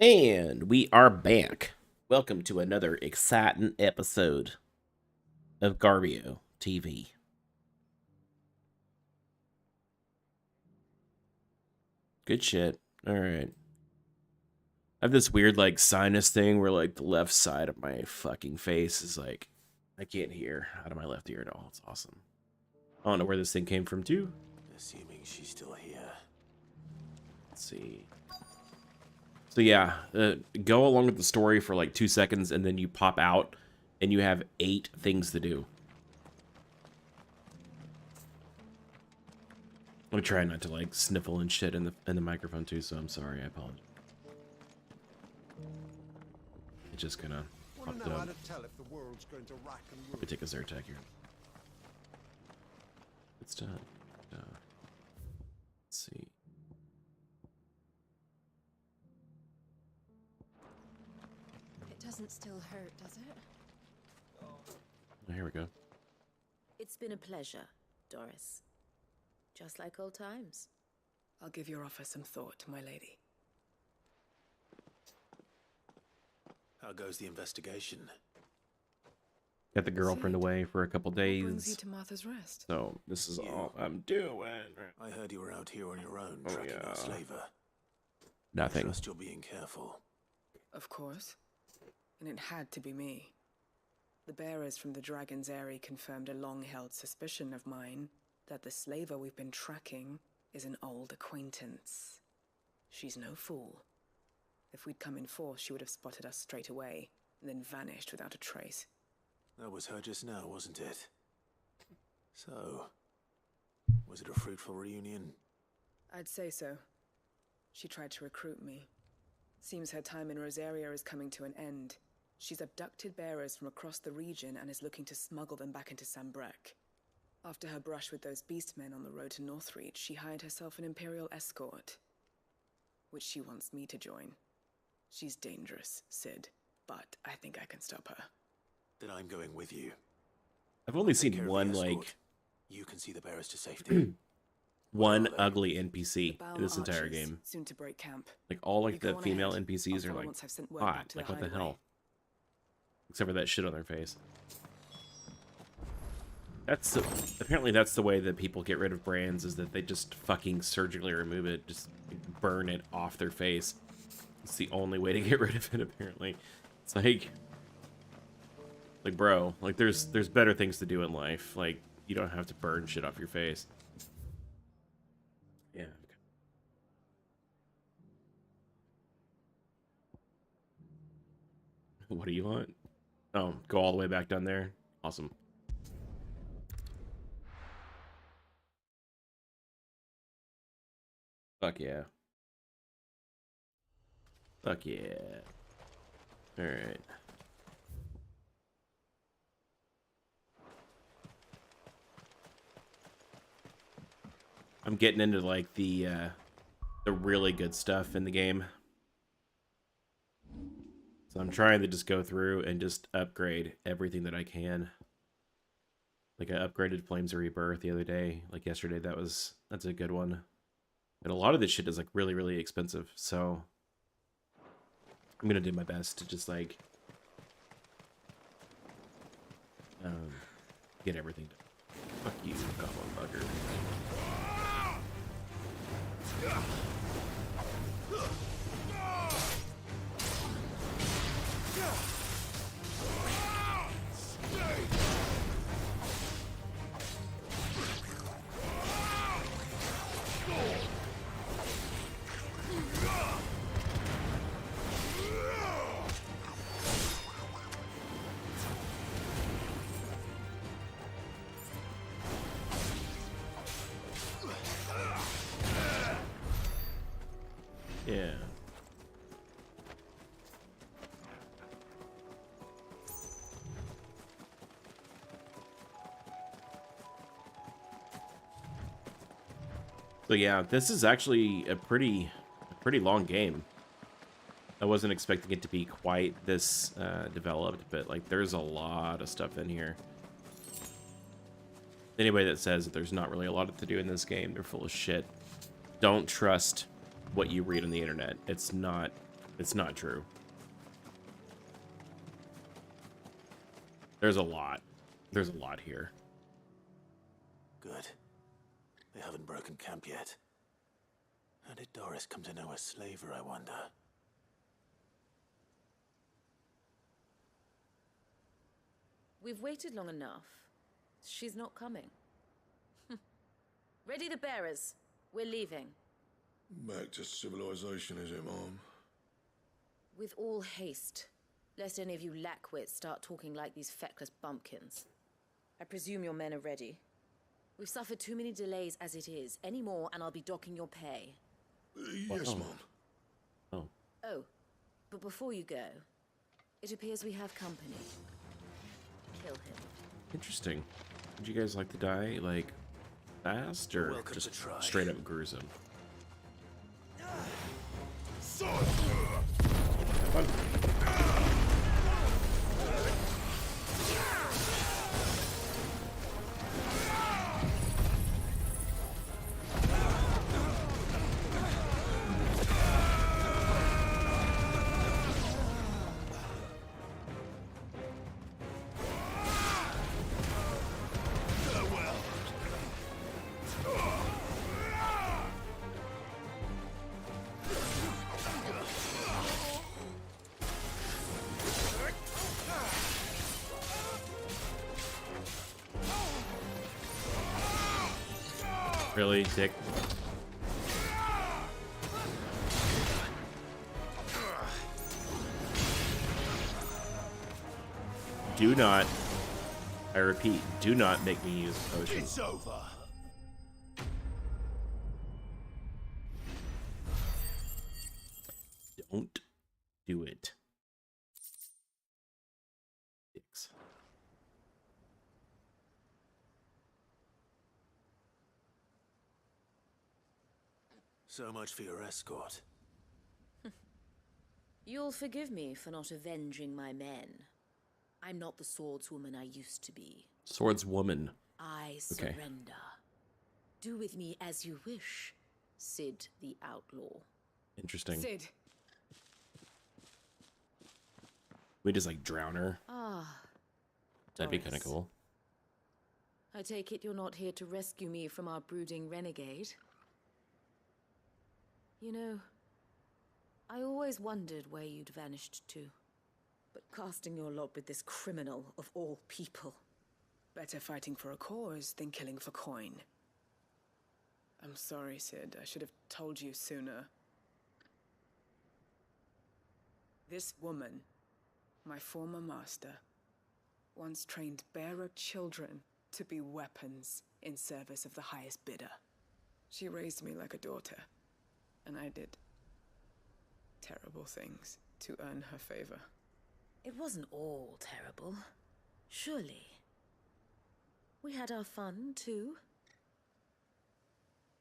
And we are back. Welcome to another exciting episode of Garbio TV. Good shit. All right. I have this weird like sinus thing where like the left side of my fucking face is like I can't hear out of my left ear at all. It's awesome. I don't know where this thing came from too. Assuming she's still here. Let's see. So yeah, go along with the story for like 2 seconds and then you pop out and you have 8 things to do. I'm trying not to like sniffle and shit in the microphone too, so I'm sorry. I apologize. It's just gonna pop it up. Let me take a Zyrtec here. It's done. Let's see. It doesn't still hurt, does it? Oh, here we go. It's been a pleasure, Doris. Just like old times. I'll give your offer some thought, my lady. How goes the investigation? Got the girlfriend away for a couple What brings you days. to Martha's Rest? So this is all I'm doing. I heard you were out here on your own, Oh, tracking yeah. our slaver. Nothing. Trust you're being careful. Of course. And it had to be me. The bearers from the Dragon's Eyrie confirmed a long-held suspicion of mine that the slaver we've been tracking is an old acquaintance. She's no fool. If we'd come in force, she would have spotted us straight away, and then vanished without a trace. That was her just now, wasn't it? So, was it a fruitful reunion? I'd say so. She tried to recruit me. Seems her time in Rosaria is coming to an end. She's abducted bearers from across the region and is looking to smuggle them back into Sambrek. After her brush with those beastmen on the road to Northreach, she hired herself an Imperial escort, which she wants me to join. She's dangerous, Sid, but I think I can stop her. Then I'm going with you. I've only Take care seen of the one escort. like You can see the bearers to safety. one Well, ugly NPC Baum in this entire archers, game. soon to break camp. Like all You like the go on female ahead. NPCs I'll are follow like once I've sent word back hot. to Like the what the hideaway. hell? Except for that shit on their face. That's apparently that's the way that people get rid of brands, is that they just fucking surgically remove it, just burn it off their face. It's the only way to get rid of it, apparently. It's like bro, like there's better things to do in life. Like you don't have to burn shit off your face. Yeah. What do you want? Oh, go all the way back down there. Awesome. Fuck yeah. Fuck yeah. Alright. I'm getting into like the really good stuff in the game. So I'm trying to just go through and just upgrade everything that I can. Like I upgraded Flames of Rebirth the other day, like yesterday. That's a good one. And a lot of this shit is like really, really expensive. So I'm gonna do my best to just like get everything done. Fuck you, goblin bugger. Yeah. So yeah, this is actually a pretty long game. I wasn't expecting it to be quite this developed, but like there's a lot of stuff in here. Anybody that says that there's not really a lot to do in this game, they're full of shit. Don't trust what you read on the internet. It's not It's not true. There's a lot. There's a lot here. Good. They haven't broken camp yet. How did Doris come to know a slaver, I wonder? We've waited long enough. She's not coming. Ready the bearers. We're leaving. Back to civilization, is it, Mom? With all haste, lest any of you lackwits start talking like these feckless bumpkins. I presume your men are ready. We've suffered too many delays as it is. Any more, and I'll be docking your pay. Yes, Oh. Mom. Oh. Oh, but before you go, it appears we have company. Kill him. Interesting. Would you guys like to die, like, fast, or Welcome just to try. straight up gruesome? Really, Dick? Do not, I repeat, do not make me use potions. It's over. Don't do it. Dicks. So much for your escort. You'll forgive me for not avenging my men. I'm not the swordswoman I used to be. Swordswoman. I Okay. surrender. Do with me as you wish, Sid the Outlaw. Interesting. Sid, We just like drown her. Ah, That'd be kind of Doris. cool. I take it you're not here to rescue me from our brooding renegade? You know, I always wondered where you'd vanished to. But casting your lot with this criminal of all people. better fighting for a cause than killing for coin. I'm sorry, Sid. I should have told you sooner. This woman, my former master, once trained bearer children to be weapons in service of the highest bidder. She raised me like a daughter, and I did terrible things to earn her favor. It wasn't all terrible, surely. We had our fun, too.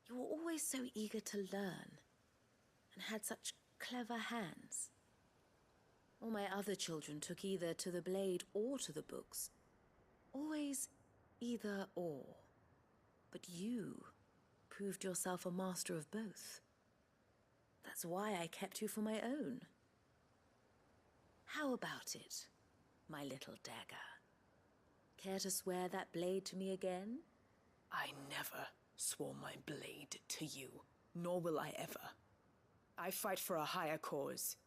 You were always so eager to learn, and had such clever hands. All my other children took either to the blade or to the books. Always either or. But you proved yourself a master of both. That's why I kept you for my own. How about it, my little dagger? Care to swear that blade to me again? I never swore my blade to you, nor will I ever. I fight for a higher cause,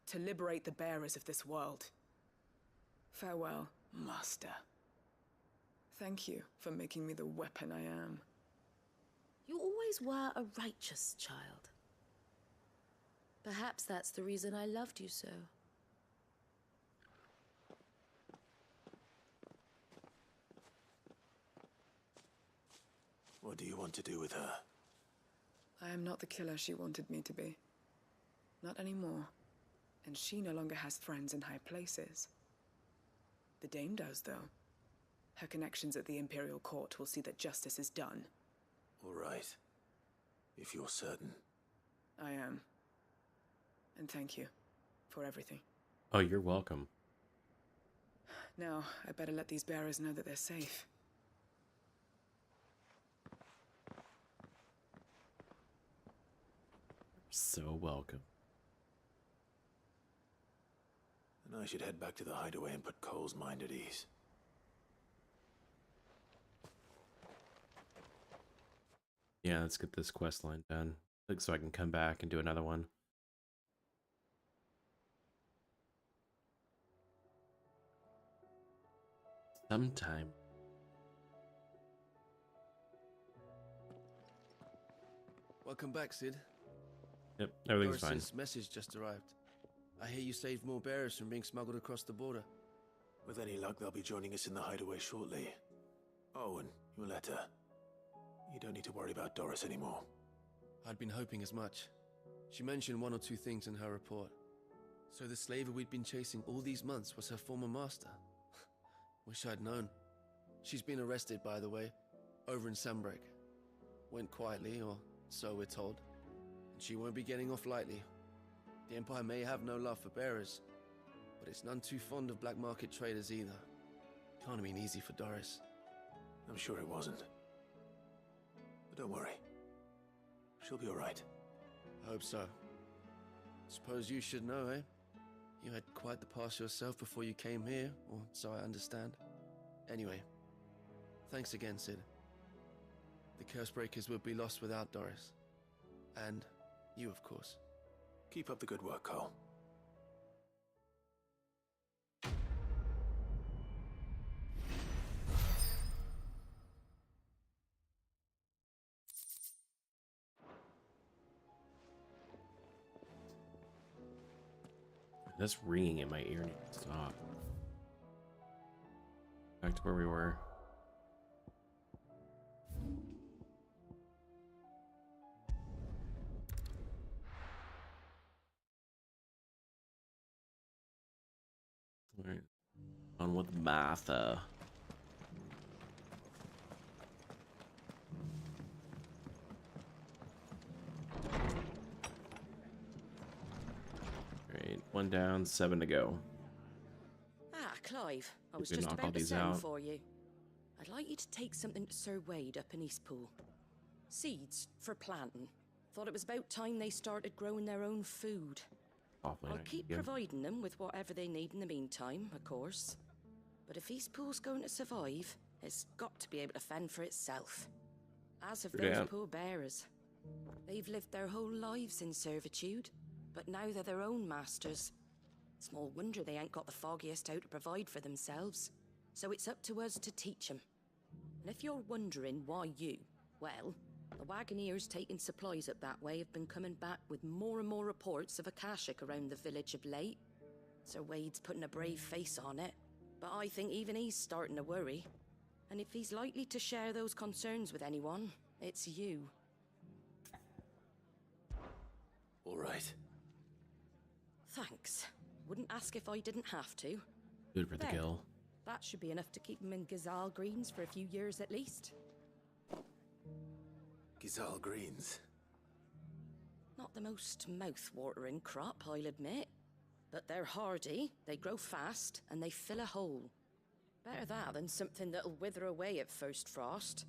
to liberate the bearers of this world. Farewell, Master. Thank you for making me the weapon I am. You always were a righteous child. Perhaps that's the reason I loved you so. What do you want to do with her? I am not the killer she wanted me to be. Not anymore. And she no longer has friends in high places. The Dame does, though. Her connections at the Imperial Court will see that justice is done. All right. If you're certain. I am. And thank you for everything. Oh, you're welcome. Now, I better let these bearers know that they're safe. So welcome. And I should head back to the hideaway and put Cole's mind at ease. Yeah, let's get this quest line done. Like, so I can come back and do another one. Sometime. Welcome back, Sid. Yep, everything's fine. Doris's message just arrived. I hear you saved more bearers from being smuggled across the border. With any luck, they'll be joining us in the hideaway shortly. Oh, and your letter. You don't need to worry about Doris anymore. I'd been hoping as much. She mentioned one or two things in her report. So the slaver we'd been chasing all these months was her former master. Wish I'd known. She's been arrested, by the way, over in Sandbreak. Went quietly, or so we're told. And she won't be getting off lightly. The Empire may have no love for bearers, but it's none too fond of black market traders either. Can't have been easy for Doris. I'm sure it wasn't. But don't worry. She'll be all right. I hope so. Suppose you should know, eh? You had quite the past yourself before you came here, or so I understand. Anyway, thanks again, Sid. The Cursebreakers would be lost without Doris. And you, of course. Keep up the good work, Cole. This ringing in my ear needs to stop. Back to where we were. All right. On with Martha. Great. One down, 7 to go. Ah, Clive, I was We can just knock all about to these send out. for you. I'd like you to take something to Sir Wade up in Eastpool. Seeds for planting. Thought it was about time they started growing their own food. Awfully I'll nice keep of you. providing them with whatever they need in the meantime, of course. But if Eastpool's going to survive, it's got to be able to fend for itself. As have those Yeah. poor bearers. They've lived their whole lives in servitude, but now they're their own masters. Small wonder they ain't got the foggiest how to provide for themselves. So it's up to us to teach 'em. And if you're wondering why you, well, the wagoneers taking supplies up that way have been coming back with more and more reports of Akashic around the village of late. Sir Wade's putting a brave face on it, but I think even he's starting to worry. And if he's likely to share those concerns with anyone, it's you. All right. Thanks. Wouldn't ask if I didn't have to. Good for the There. kill. That should be enough to keep him in Gazal Greens for a few years at least. Gizal Greens. Not the most mouth-watering crop, I'll admit. But they're hardy, they grow fast, and they fill a hole. Better that than something that'll wither away at first frost.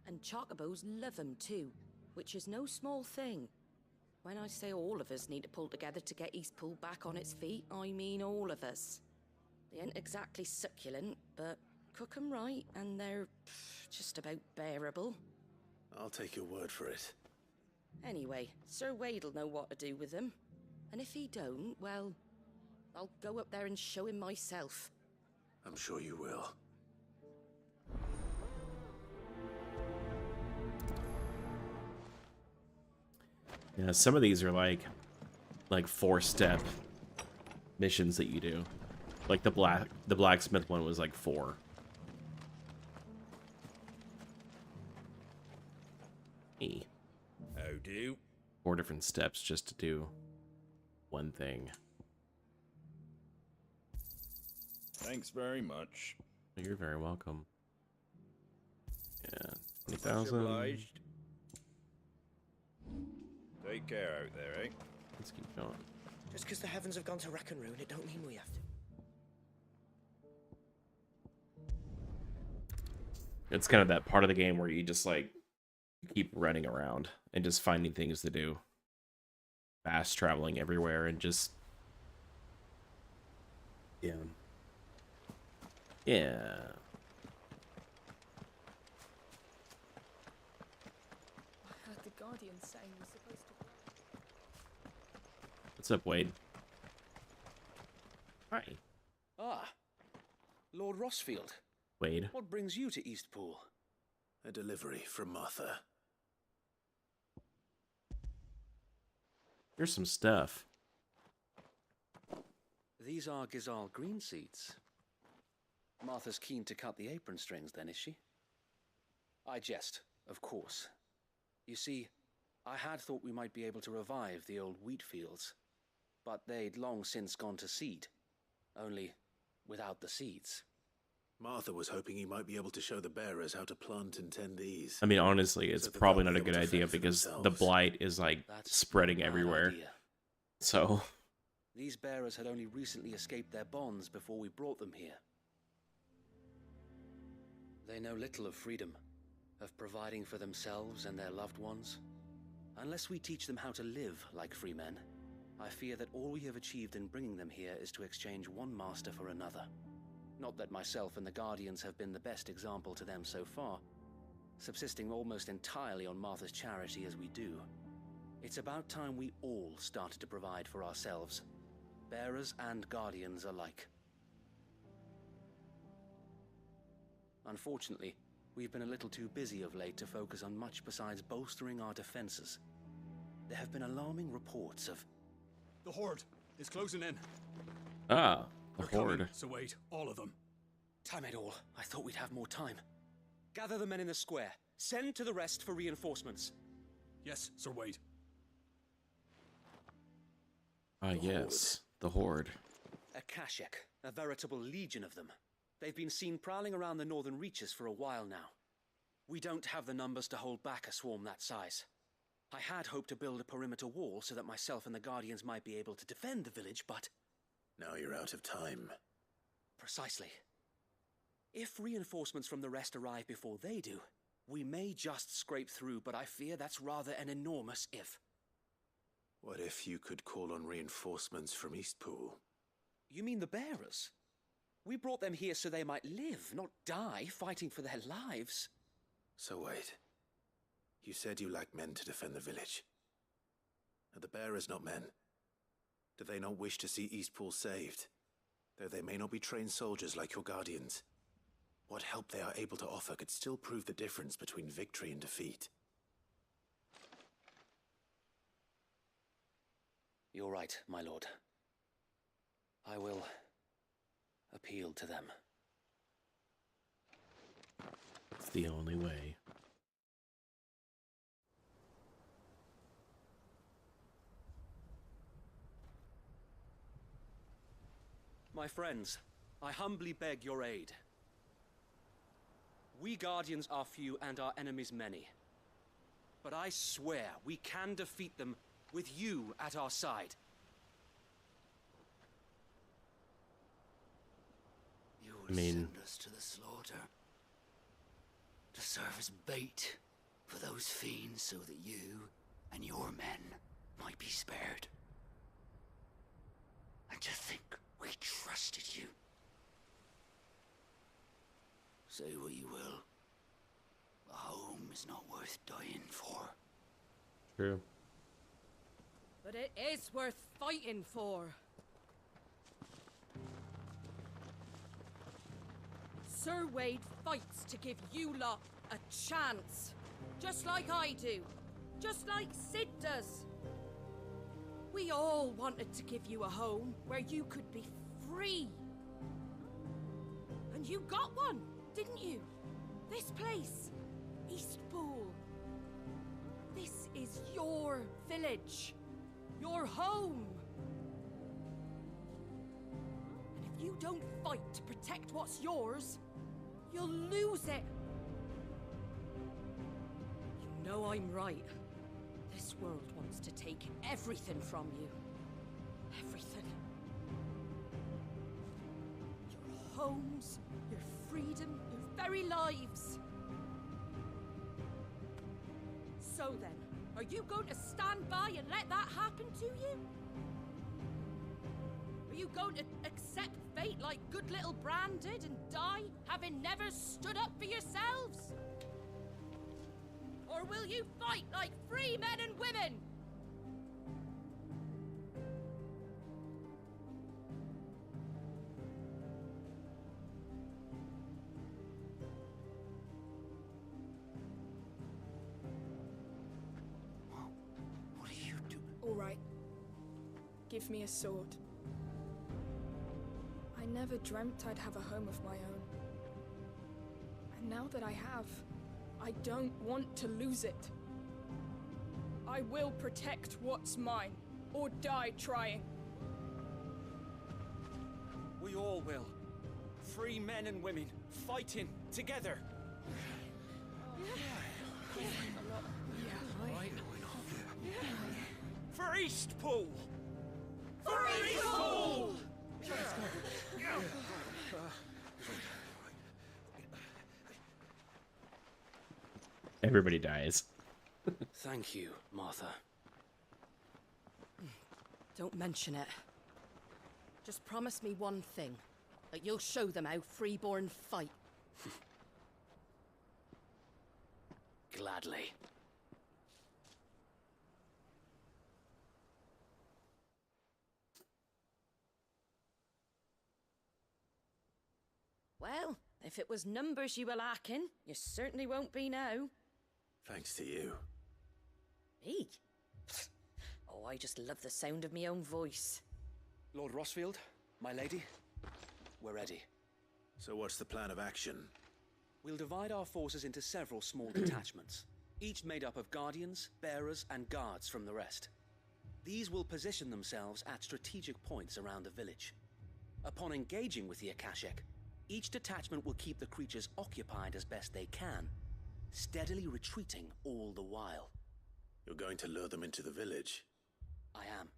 And chocobos love 'em too, which is no small thing. When I say all of us need to pull together to get Eastpool back on its feet, I mean all of us. They ain't exactly succulent, but cook 'em right, and they're just about bearable. I'll take your word for it. Anyway, Sir Wade'll know what to do with them. And if he don't, well, I'll go up there and show him myself. I'm sure you will. Yeah, some of these are like 4-step missions that you do. Like the blacksmith one was like 4. E. How do? 4 different steps just to do one thing. Thanks very much. You're very welcome. Yeah, Much 20,000. obliged. Take care out there, eh? Let's keep going. Just because the heavens have gone to rack and ruin, it don't mean we have to. It's kind of that part of the game where you just like keep running around and just finding things to do. Fast traveling everywhere and just Yeah. Yeah. I heard the Guardian saying we're supposed to. What's up, Wade? Hi, Ah, Lord Rossfield. Wade. What brings you to Eastpool? A delivery from Martha. Here's some stuff. These are Gizal green seeds. Martha's keen to cut the apron strings, then, is she? I jest, of course. You see, I had thought we might be able to revive the old wheat fields, but they'd long since gone to seed, only without the seeds. Martha was hoping he might be able to show the bearers how to plant and tend these. I mean, honestly, it's So that probably they'll not a be good able to idea fend for because the themselves. blight is like That's spreading a bad everywhere. idea. So, These bearers had only recently escaped their bonds before we brought them here. They know little of freedom, of providing for themselves and their loved ones. Unless we teach them how to live like free men, I fear that all we have achieved in bringing them here is to exchange one master for another. Not that myself and the Guardians have been the best example to them so far, subsisting almost entirely on Martha's charity as we do. It's about time we all started to provide for ourselves, bearers and Guardians alike. Unfortunately, we've been a little too busy of late to focus on much besides bolstering our defenses. There have been alarming reports of... The Horde is closing in. the They're Horde. coming, so wait, all of them. Damn it all, I thought we'd have more time. Gather the men in the square. Send to the rest for reinforcements. Yes, Sir Wade. Ah, yes, the Horde. A Kashek, a veritable legion of them. They've been seen prowling around the northern reaches for a while now. We don't have the numbers to hold back a swarm that size. I had hoped to build a perimeter wall so that myself and the Guardians might be able to defend the village, but... Now you're out of time. Precisely. If reinforcements from the rest arrive before they do, we may just scrape through, but I fear that's rather an enormous if. What if you could call on reinforcements from Eastpool? You mean the bearers? We brought them here so they might live, not die fighting for their lives. So wait. You said you lack men to defend the village. Are the bearers not men? Do they not wish to see Eastpool saved? Though they may not be trained soldiers like your Guardians. What help they are able to offer could still prove the difference between victory and defeat. You're right, my lord. I will appeal to them. It's the only way. My friends, I humbly beg your aid. We Guardians are few and our enemies many. But I swear we can defeat them with you at our side. You will send us to the slaughter. To serve as bait for those fiends so that you and your men might be spared. And to think we trusted you. Say what you will. A home is not worth dying for. True. But it is worth fighting for. Sir Wade fights to give you lot a chance. Just like I do. Just like Sid does. We all wanted to give you a home where you could be free. And you got one, didn't you? This place, Eastpool. This is your village. Your home. And if you don't fight to protect what's yours, you'll lose it. You know I'm right. This world wants to take everything from you. Everything. Your homes, your freedom, your very lives. So then, are you going to stand by and let that happen to you? Are you you going to accept fate like good little Bran did and die, having never stood up for yourselves? Or will you fight like free men and women? What are you doing? All right. Give me a sword. I never dreamt I'd have a home of my own. And now that I have, I don't want to lose it. I will protect what's mine, or die trying. We all will. Free men and women, fighting together. For Eastpool! For Eastpool! Everybody dies. Thank you, Martha. Don't mention it. Just promise me one thing. That you'll show them how freeborn fight. Gladly. Well, if it was numbers you were lacking, you certainly won't be now. Thanks to you. Me? Oh, I just love the sound of my own voice. Lord Rossfield, my lady, we're ready. So what's the plan of action? We'll divide our forces into several small detachments, each made up of guardians, bearers, and guards from the rest. These will position themselves at strategic points around the village. Upon engaging with the Akashic, each detachment will keep the creatures occupied as best they can, steadily retreating all the while. You're going to lure them into the village? I am.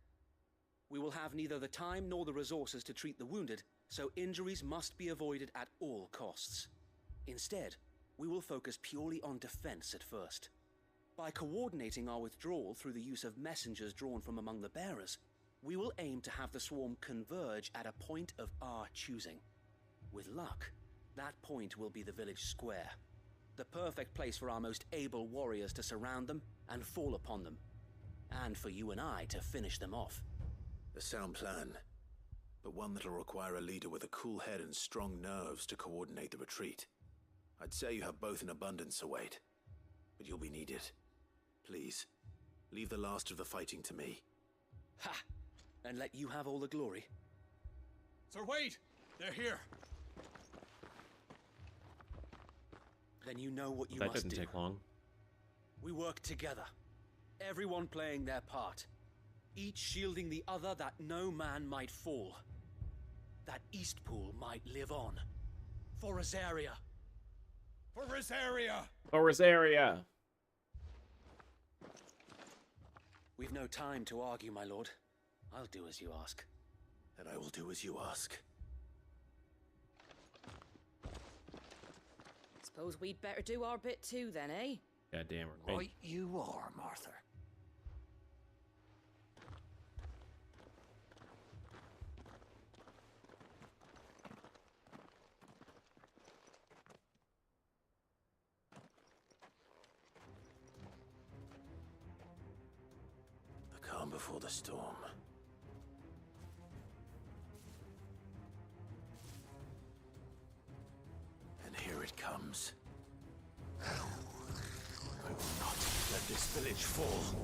We will have neither the time nor the resources to treat the wounded, so injuries must be avoided at all costs. Instead, we will focus purely on defense at first. By coordinating our withdrawal through the use of messengers drawn from among the bearers, we will aim to have the swarm converge at a point of our choosing. With luck, that point will be the village square, the perfect place for our most able warriors to surround them and fall upon them, and for you and I to finish them off. A sound plan, but one that'll require a leader with a cool head and strong nerves to coordinate the retreat. I'd say you have both in abundance, Wade, but you'll be needed. Please, leave the last of the fighting to me. Ha! And let you have all the glory. Sir Wade! They're here! Then you know what you That must didn't do. take long. We work together, everyone playing their part, each shielding the other that no man might fall, that Eastpool might live on. For Rosaria! For Rosaria! For Rosaria! We've no time to argue, my lord. I'll do as you ask. And I will do as you ask. Suppose we'd better do our bit too then, eh? God damn it. Right you are, Martha. The calm before the storm. And here it comes. I will not let this village fall.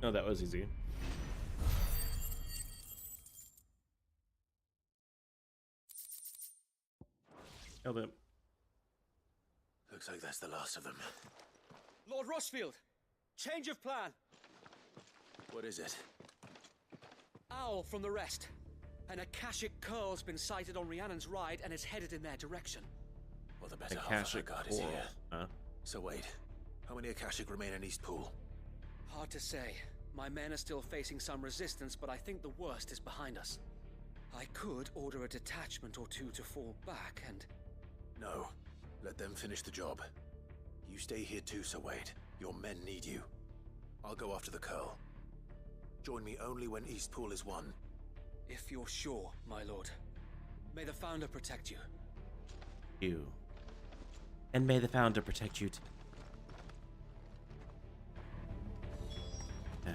Oh, that was easy. Killed it. Looks like that's the last of them. Lord Rossfield, change of plan. What is it? Owl from the rest. An Akashic Curl's been sighted on Rhiannon's ride and is headed in their direction. Well, the better half of our Akashic guard is Coral. here. Huh? So wait, how many Akashic remain in Eastpool? Hard to say. My men are still facing some resistance, but I think the worst is behind us. I could order a detachment or two to fall back and... No. Let them finish the job. You stay here too, Sir Wade. Your men need you. I'll go after the Curl. Join me only when Eastpool is won. If you're sure, my lord. May the Founder protect you. You. And may the Founder protect you too. Yes.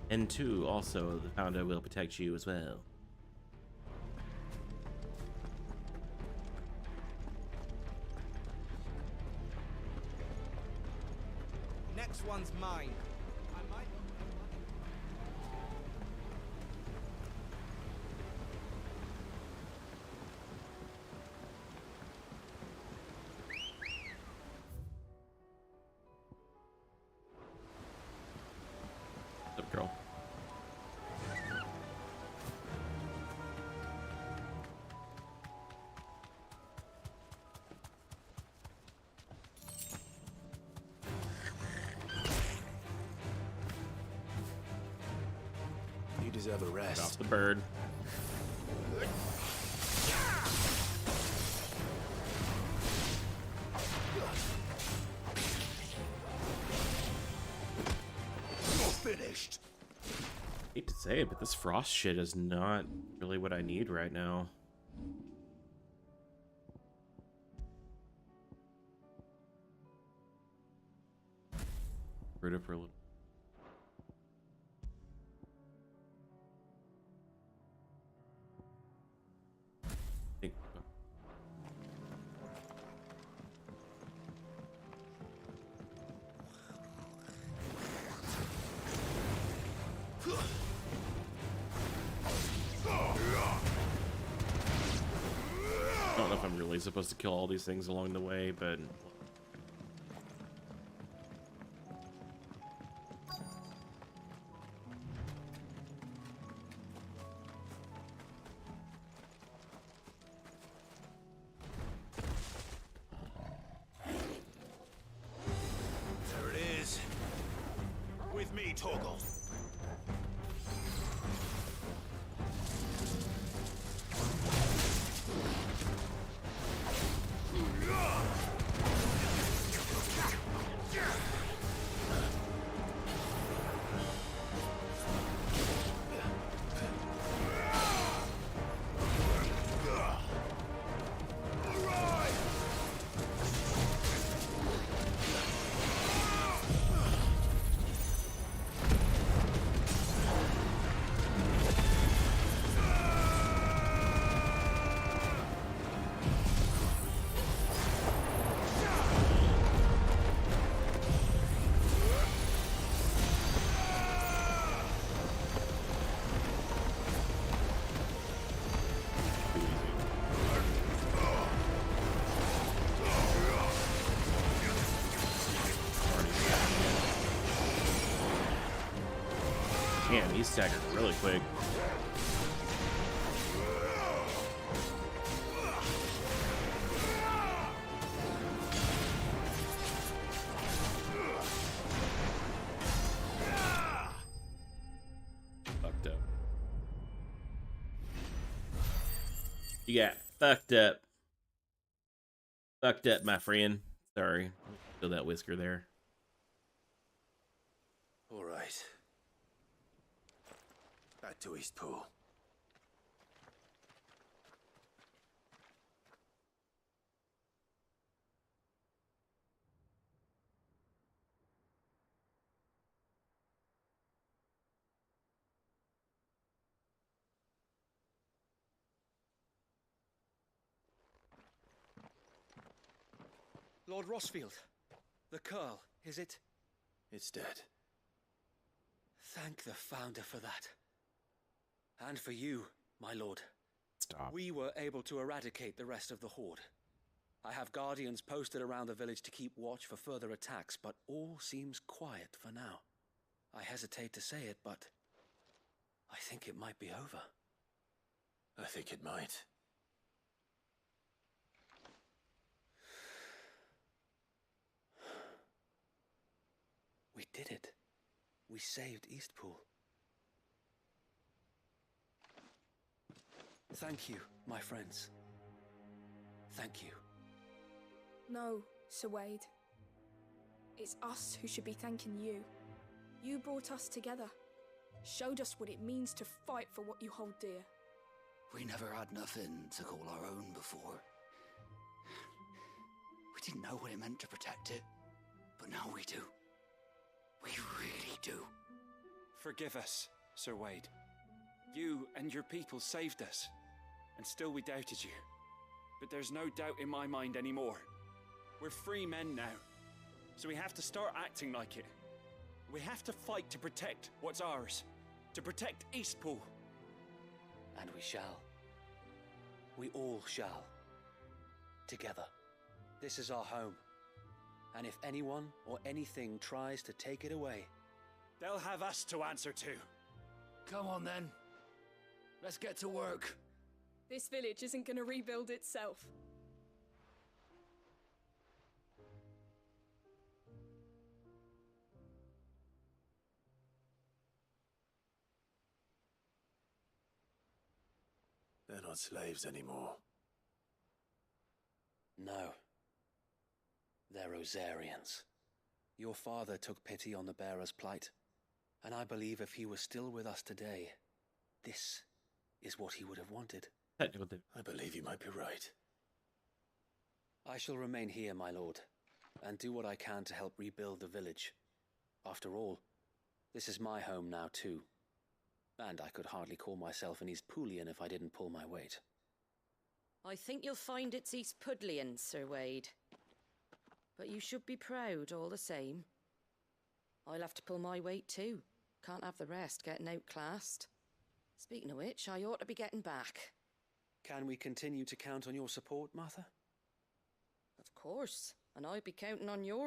And two, also, the Founder will protect you as well. Next one's mine. I might... What's up, girl? You deserve a rest. Off the bird. You're finished. Hate to say it, but this frost shit is not really what I need right now. Root it for a little. Think- I don't know if I'm really supposed to kill all these things along the way, but There it is. With me, Torgal. man, he's staggered really quick. Fucked up. You got fucked up. Fucked up, my friend. Sorry. Feel that whisker there. All right. Back to Eastpool. Lord Rossfield. The Curl, is it? It's dead. Thank the Founder for that. And for you, my lord. Stop. We were able to eradicate the rest of the Horde. I have guardians posted around the village to keep watch for further attacks, but all seems quiet for now. I hesitate to say it, but I think it might be over. I think it might. We did it. We saved Eastpool. Thank you, my friends. Thank you. No, Sir Wade. It's us who should be thanking you. You brought us together. Showed us what it means to fight for what you hold dear. We never had nothing to call our own before. We didn't know what it meant to protect it, but now we do. We really do. Forgive us, Sir Wade. You and your people saved us, and still we doubted you. But there's no doubt in my mind anymore. We're free men now, so we have to start acting like it. We have to fight to protect what's ours, to protect Eastpool. And we shall. We all shall. Together. This is our home. And if anyone or anything tries to take it away, they'll have us to answer to. Come on then. Let's get to work. This village isn't gonna rebuild itself. They're not slaves anymore. no. They're Rosarians. Your father took pity on the bearer's plight, and I believe if he was still with us today, this is what he would have wanted. I believe you might be right. I shall remain here, my lord, and do what I can to help rebuild the village. After all, this is my home now too, and I could hardly call myself an Eastpoolian if I didn't pull my weight. I think you'll find it's East Pudlian, Sir Wade. But you should be proud all the same. I'll have to pull my weight too. Can't have the rest getting outclassed. Speaking of which, I ought to be getting back. Can we continue to count on your support, Martha? Of course, and I'll be counting on yours.